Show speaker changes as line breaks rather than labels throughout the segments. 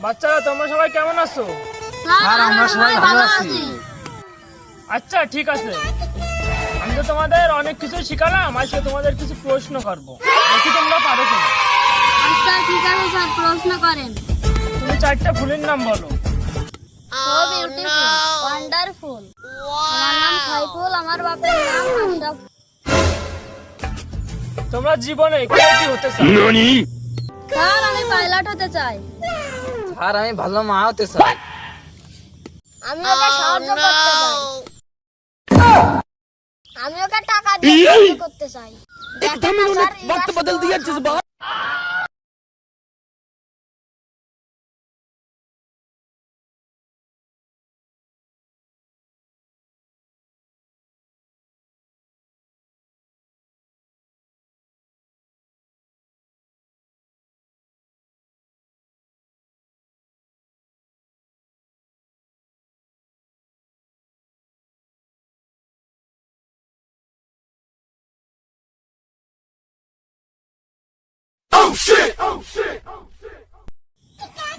বাচ্চারা তোমরা সবাই কেমন আছো?
স্যার আমরা সবাই ভালো আছি।
আচ্ছা ঠিক আছে, আমি তো তোমাদের অনেক কিছু শিখালাম, আজকে তোমাদের কিছু প্রশ্ন করবো, দেখি তোমরা পারো কিনা।
আচ্ছা ঠিক আছে স্যার, প্রশ্ন করেন।
তুমি চারটা ফুলের নাম বলো।
So beautiful, wonderful. আমার নাম সাইফুল, আমার বাপের নাম আশরাফ।
তোমরা জীবনে কে কি হতে চাও?
স্যার আমি পাইলট হতে চাই।
স্যার আমি ভালো মা হতে চাই।
আমি ওকে সাহায্য করতে চাই। আমি ওকে টাকা দিয়ে সাহায্য করতে চাই। দেখেন না স্যার, वक्त बदल दिया जज्बात।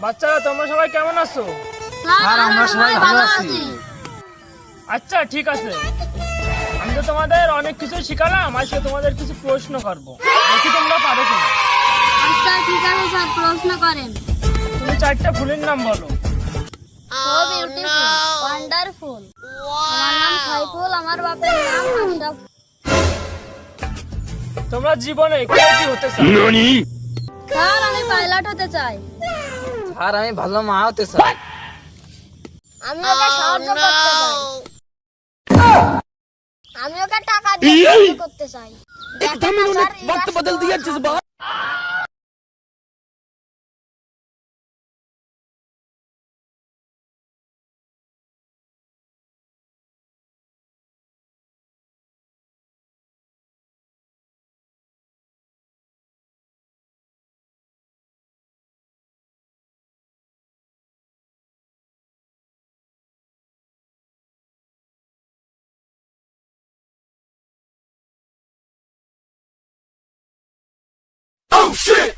বাচ্চারা তোমরা সবাই কেমন আছো?
স্যার আমরা সবাই ভালো আছি।
আচ্ছা ঠিক আছে, আমি তো তোমাদের অনেক কিছু শিখালাম, আজকে তোমাদের কিছু প্রশ্ন করবো, দেখি তোমরা পারো কিনা।
আচ্ছা ঠিক আছে স্যার, প্রশ্ন করেন।
তুমি চারটা ফুলের নাম বলো।
So beautiful, wonderful. আমার নাম সাইফুল, আমার বাপের নাম আশরাফ।
তোমরা জীবনে কে কি হতে চাও?
স্যার আমি পাইলট হতে চাই।
স্যার আমি ভালো মা হতে চাই।
আমি ওকে সাহায্য করতে চাই। আমি ওকে টাকা দিয়ে সাহায্য করতে চাই। দেখেন না স্যার,
वक्त बदल दिया जज्बात।
Oh shit!